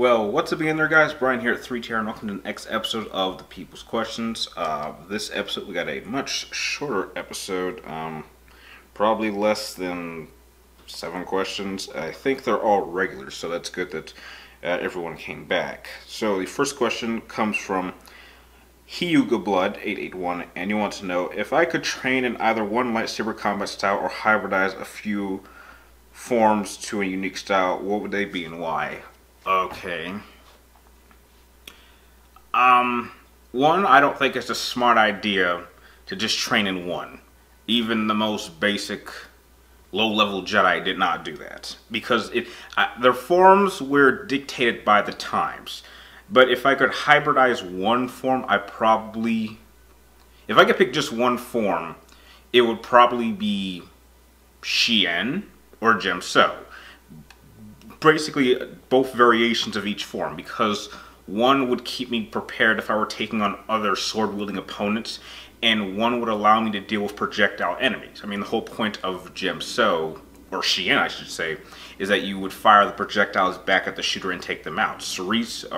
Well, what's up again there, guys? Brian here at 3TR, and welcome to the next episode of The People's Questions. This episode, we got a much shorter episode, probably less than 7 questions. I think they're all regular, so that's good that everyone came back. So the first question comes from Hyuga Blood 881, and you want to know, if I could train in either one lightsaber combat style or hybridize a few forms to a unique style, what would they be and why? Okay. One, I don't think it's a smart idea to just train in one. Even the most basic, low-level Jedi did not do that. Because their forms were dictated by the times. But if I could hybridize one form, if I could pick just one form, it would probably be Xi'an or Gemso. Basically, both variations of each form, because one would keep me prepared if I were taking on other sword-wielding opponents, and one would allow me to deal with projectile enemies. I mean, the whole point of Gemso, or Xi'an I should say, is that you would fire the projectiles back at the shooter and take them out. Surisu,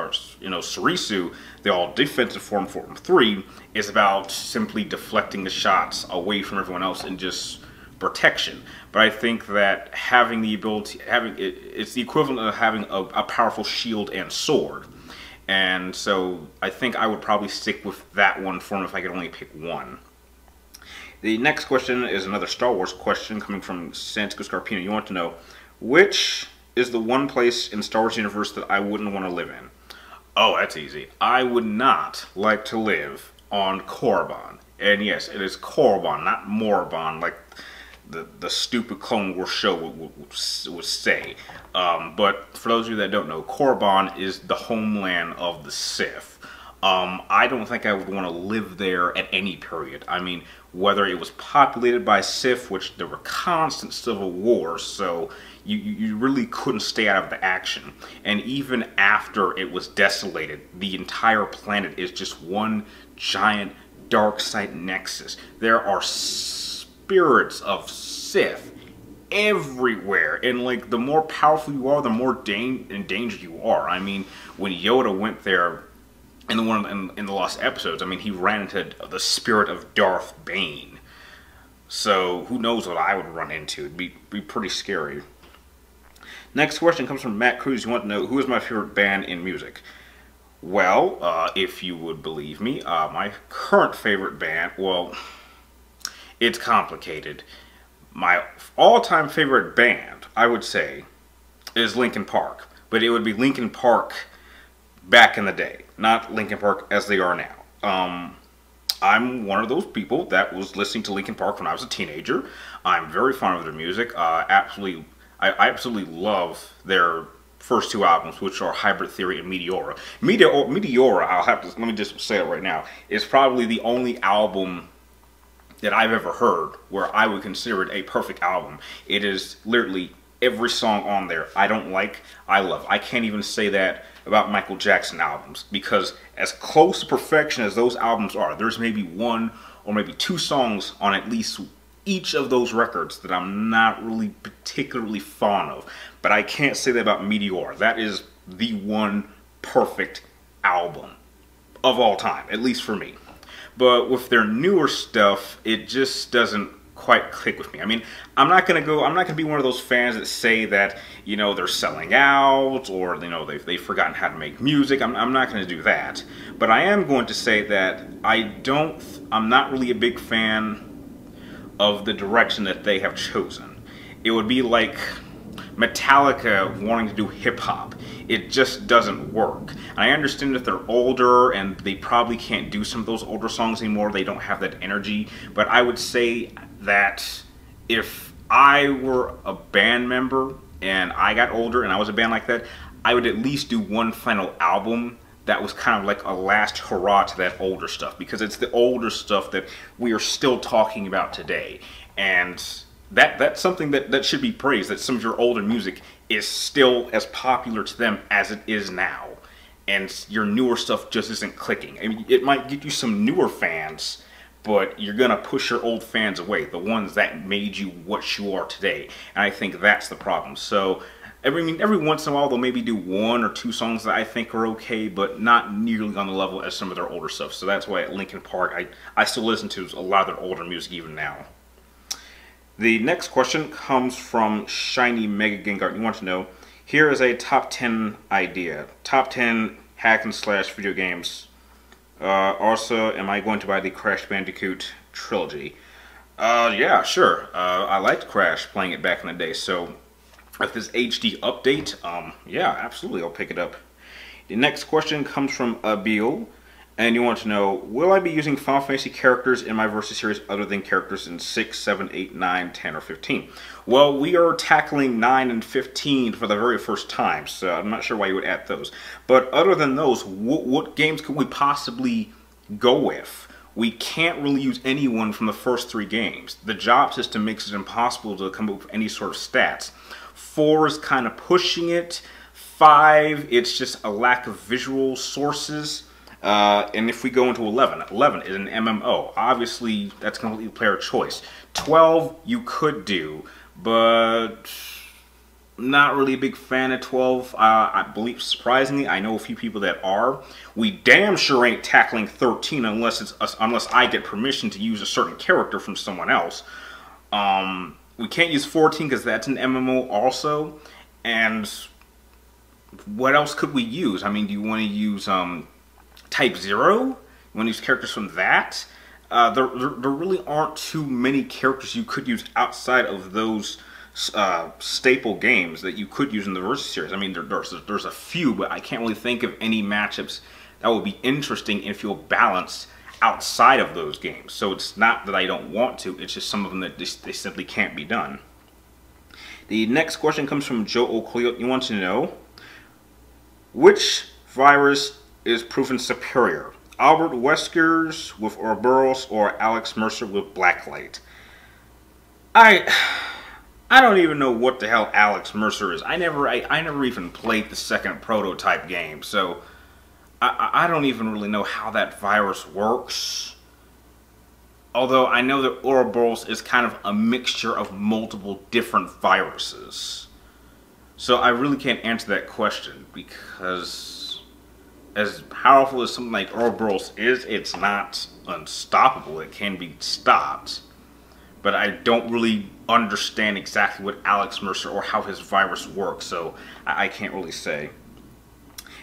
the all-defensive form 3, is about simply deflecting the shots away from everyone else and just protection. But I think that having the ability, it's the equivalent of having a powerful shield and sword. And so I think I would probably stick with that one form if I could only pick one. The next question is another Star Wars question coming from Santiago Scarpino. You want to know, which is the one place in Star Wars universe that I wouldn't want to live in? Oh, that's easy. I would not like to live on Korriban. And yes, it is Korriban, not Morabon, like the stupid Clone Wars show would say. But for those of you that don't know, Korriban is the homeland of the Sith. I don't think I would want to live there at any period. I mean, whether it was populated by Sith, which there were constant civil wars, so you really couldn't stay out of the action. And even after it was desolated, the entire planet is just one giant dark side nexus. There are spirits of Sith everywhere, and like the more powerful you are, the more in danger you are. I mean, when Yoda went there in the lost episodes, I mean, he ran into the spirit of Darth Bane. So who knows what I would run into? It'd be pretty scary. Next question comes from Matt Cruz. You want to know, who is my favorite band in music? Well, if you would believe me, my current favorite band, well, it's complicated. My all-time favorite band, I would say, is Linkin Park. But it would be Linkin Park back in the day, not Linkin Park as they are now. I'm one of those people that was listening to Linkin Park when I was a teenager. I'm very fond of their music. I absolutely love their first 2 albums, which are Hybrid Theory and Meteora. Meteora, let me just say it right now, is probably the only album that I've ever heard where I would consider it a perfect album. It is literally every song on there I don't like, I love. I can't even say that about Michael Jackson albums, because as close to perfection as those albums are, there's maybe 1 or maybe 2 songs on at least each of those records that I'm not really particularly fond of. But I can't say that about Meteor. That is the one perfect album of all time, at least for me. But with their newer stuff, it just doesn't quite click with me. I mean, I'm not gonna be one of those fans that say that, you know, they're selling out, or, you know, they've forgotten how to make music. I'm not gonna do that. But I am going to say that I'm not really a big fan of the direction that they have chosen. It would be like Metallica wanting to do hip-hop. It just doesn't work. And I understand that they're older and they probably can't do some of those older songs anymore. They don't have that energy. But I would say that if I were a band member and I got older and I was a band like that, I would at least do one final album that was kind of like a last hurrah to that older stuff, because it's the older stuff that we are still talking about today. And that's something that should be praised, that some of your older music is still as popular to them as it is now. And your newer stuff just isn't clicking. I mean, it might get you some newer fans, but you're going to push your old fans away, the ones that made you what you are today. And I think that's the problem. So every once in a while they'll maybe do 1 or 2 songs that I think are okay, but not nearly on the level as some of their older stuff. So that's why at Linkin Park, I still listen to a lot of their older music even now. The next question comes from Shiny Mega Gengar. You want to know, here is a top 10 idea. Top 10 hack and slash video games. Also, am I going to buy the Crash Bandicoot trilogy? Yeah, sure. I liked Crash, playing it back in the day, so with this HD update, yeah, absolutely, I'll pick it up. The next question comes from Abil, and you want to know, will I be using Final Fantasy characters in my Versus series other than characters in 6, 7, 8, 9, 10, or 15? Well, we are tackling 9 and 15 for the very first time, so I'm not sure why you would add those. But other than those, what games could we possibly go with? We can't really use anyone from the first 3 games. The job system makes it impossible to come up with any sort of stats. 4 is kind of pushing it. 5, it's just a lack of visual sources. And if we go into 11, 11 is an MMO. Obviously, that's completely player choice. 12, you could do, but not really a big fan of 12. I believe, surprisingly, I know a few people that are. We damn sure ain't tackling 13 unless I get permission to use a certain character from someone else. We can't use 14 because that's an MMO also. And what else could we use? I mean, do you want to use Type 0? You want to use characters from that? There really aren't too many characters you could use outside of those staple games that you could use in the Versus series. I mean, there's a few, but I can't really think of any matchups that would be interesting and feel balanced outside of those games. So it's not that I don't want to, it's just some of them that they simply can't be done. The next question comes from Joe O'Cleo. You want to know, which virus is proven superior? Albert Wesker's with Ouroboros or Alex Mercer with Blacklight? I don't even know what the hell Alex Mercer is. I never even played the second prototype game, so I don't even really know how that virus works. Although I know that Ouroboros is kind of a mixture of multiple different viruses. So I really can't answer that question, because as powerful as something like Ouroboros is, it's not unstoppable. It can be stopped. But I don't really understand exactly what Alex Mercer or how his virus works, so I can't really say.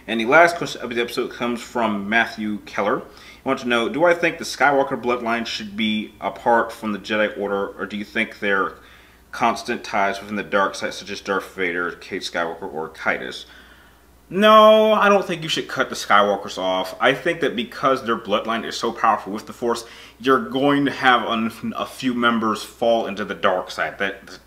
And the last question of the episode comes from Matthew Keller. You want to know, do I think the Skywalker bloodline should be apart from the Jedi Order, or do you think they're constant ties within the dark side, such as Darth Vader, Kate Skywalker, or Kaitis? No, I don't think you should cut the Skywalkers off. I think that because their bloodline is so powerful with the Force, you're going to have a few members fall into the dark side.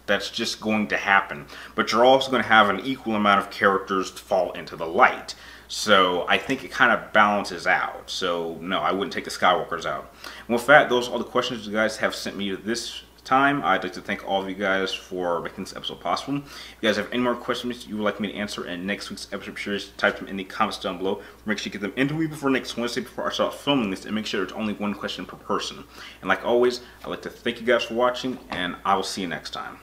That's just going to happen. But you're also going to have an equal amount of characters fall into the light. So I think it kind of balances out. So no, I wouldn't take the Skywalkers out. And with that, those are all the questions you guys have sent me this time. I'd like to thank all of you guys for making this episode possible. If you guys have any more questions you would like me to answer in next week's episode, be sure to type them in the comments down below. Make sure you get them into me before next Wednesday before I start filming this, and make sure there's only one question per person. And like always, I'd like to thank you guys for watching, and I will see you next time.